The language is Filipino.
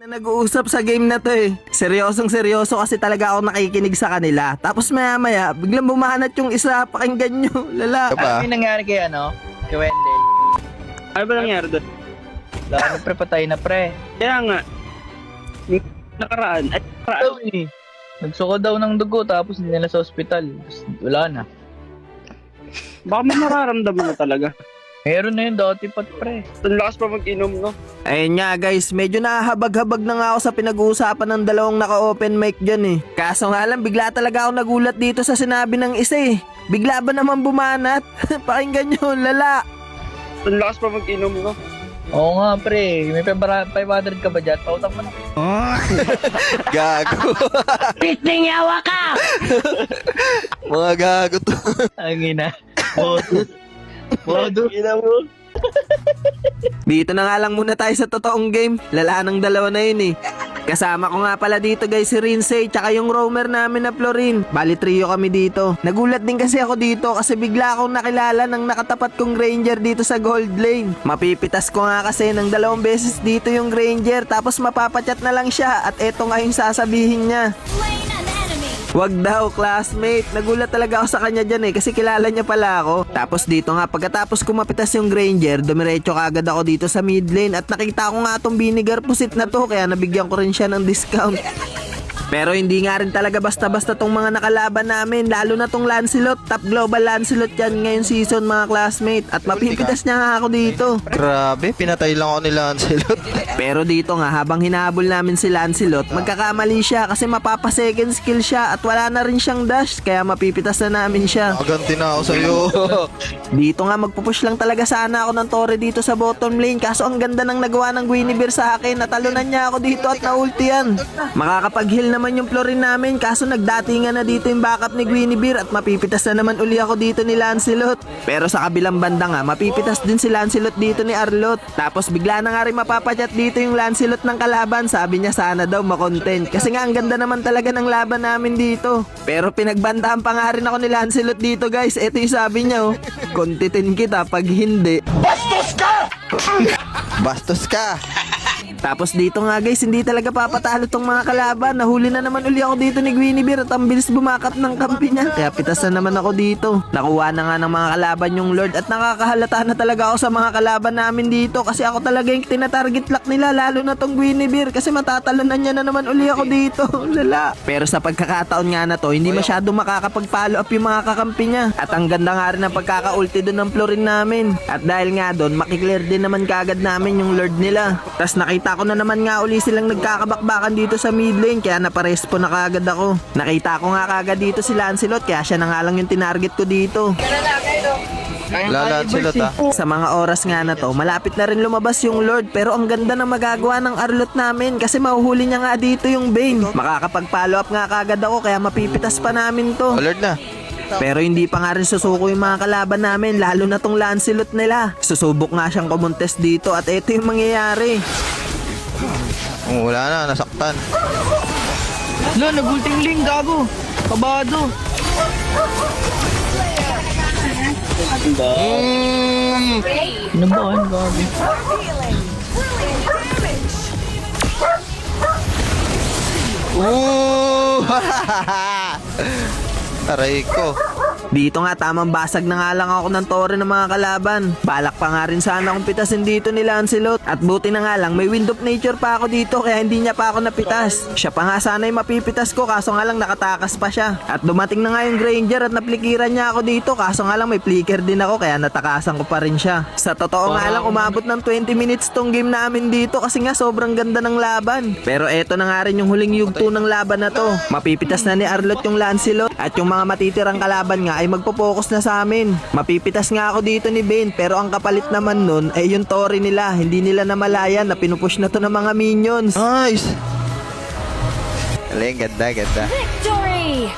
Nag-uusap sa game na to eh. Seryosong seryoso kasi talaga ako nakikinig sa kanila. Tapos maya maya, biglang bumanat yung isa, pakinggan nyo. Lala. Ano yung nangyari kay kay Wendell? Ano ba nangyari doon? Lalo pre, patay na pre. Kaya nga, nakaraan. Daw eh. Nagsuko daw ng dugo tapos hindi nila sa ospital. Tapos wala na. Baka may nararamdaman na talaga. Meron na yun dati pat pre. Ang lakas pa mag-inom, no? Ayun nga guys, medyo nahahabag-habag na nga ako sa pinag-uusapan ng dalawang naka-open mic dyan eh. Kaso nga lang, bigla talaga ako nagulat dito sa sinabi ng isa eh. Bigla ba naman bumanat? Pakinggan nyo, lala. Ang lakas pa mag-inom, no? Oo nga pre, may 500 ka ba dyan? Pautang mo na. Gago. Pisting yawa ka! Mga gago to. Ang ina. Modo. Ina mo. Dito na nga lang muna tayo sa totoong game. Lala ng dalawa na yun eh. Kasama ko nga pala dito guys si Rinsay tsaka yung roamer namin na Florin. Bali trio kami dito. Nagulat din kasi ako dito kasi bigla akong nakilala ng nakatapat kong Granger dito sa Gold Lane. Mapipitas ko nga kasi ng 2 beses dito yung Granger tapos mapapachat na lang siya at eto nga yung sasabihin niya. Wag daw, classmate. Nagulat talaga ako sa kanya dyan eh kasi kilala niya pala ako. Tapos dito nga, pagkatapos ko mapitas yung Granger, dumiretso kaagad ako dito sa mid lane at nakita ko nga tong vinegar pusit na to kaya nabigyan ko rin siya ng discount. Pero hindi nga rin talaga basta-basta tong mga nakalaban namin, lalo na tong Lancelot, top global Lancelot yan ngayong season mga classmate at mapipitas niya nga ako dito. Grabe, pinatay lang ako ni Lancelot. Pero dito nga habang hinahabol namin si Lancelot, magkakamali siya kasi mapapa second skill siya at wala na rin siyang dash kaya mapipitas na namin siya. Nakaganti na ako sa'yo. Dito nga magpupush lang talaga sana ako ng Torre dito sa bottom lane kaso ang ganda ng nagawa ng Guinevere sa akin, natalunan niya ako dito at na-ulti yan. Makakapag-heal naman yung Florin namin kaso nagdatingan na dito yung backup ni Guinevere at mapipitas na naman uli ako dito ni Lancelot. Pero sa kabilang banda nga mapipitas din si Lancelot dito ni Arlot. Tapos bigla na nga rin mapapachat dito yung Lancelot ng kalaban, sabi niya sana daw makontent kasi nga ang ganda naman talaga ng laban namin dito. Pero pinagbandahan pa nga rin ako ni Lancelot dito guys, eto yung sabi niya oh, kontitin kita pag hindi. Bastos ka. Tapos dito nga guys, hindi talaga papatalo tong mga kalaban. Nahuli na naman uli ako dito ni Guinevere at ang bilis bumakap ng kampi niya. Kaya pitas na naman ako dito. Nakuha na nga ng mga kalaban yung Lord at nakakahalata na talaga ako sa mga kalaban namin dito kasi ako talaga yung tinatarget lock nila, lalo na tong Guinevere kasi matatalonan niya na naman uli ako dito. Lala. Pero sa pagkakataon nga na to, hindi masyado makakapag-follow up yung mga kakampi niya. At ang ganda nga rin ng pagkaka-ulti doon ng Florin namin. At dahil nga doon, makiklear din naman kagad namin yung Lord nila. Tapos nakita ko na naman nga uli silang nagkakabakbakan dito sa mid lane kaya naparespo na kagad ako. Nakita ko nga kagad dito si Lancelot kaya siya na nga lang yung tinarget ko dito. Lancelot ah. Sa mga oras nga na to, malapit na rin lumabas yung Lord pero ang ganda na magagawa ng Arlot namin kasi mahuhuli niya nga dito yung Bane. Makakapag-follow up nga kagad ako kaya mapipitas pa namin to. Alert na. Pero hindi pa nga rin susuko yung mga kalaban namin, lalo na tong Lancelot nila. Susubok nga siyang kumontes dito at ito yung mangyayari. Oh, wala na, nasaktan. Lo, nagulting ling, gago. Kabado. Nabahan, gago. Ooh! Aray ko. Dito nga tamang basag na nga lang ako ng Torre ng mga kalaban. Balak pa nga rin sana akong pitasin dito ni Lancelot. At buti na nga lang may wind of nature pa ako dito kaya hindi niya pa ako napitas. Siya pa nga sana yung mapipitas ko kaso nga lang nakatakas pa siya. At dumating na nga yung Granger at naplikiran niya ako dito kaso nga lang may flicker din ako kaya natakasan ko pa rin siya. Sa totoo nga lang umabot ng 20 minutes tong game namin dito kasi nga sobrang ganda ng laban. Pero eto na nga rin yung huling yugto ng laban na to. Mapipitas na ni Arlot yung Lancelot at yung mga matitirang kalaban nga ay magpo-focus na sa amin. Mapipitas nga ako dito ni Bane pero ang kapalit naman nun ay yung Torre nila. Hindi nila namalayan na pinupush na to ng mga minions. Nice. Galing, ganda, ganda. Victory!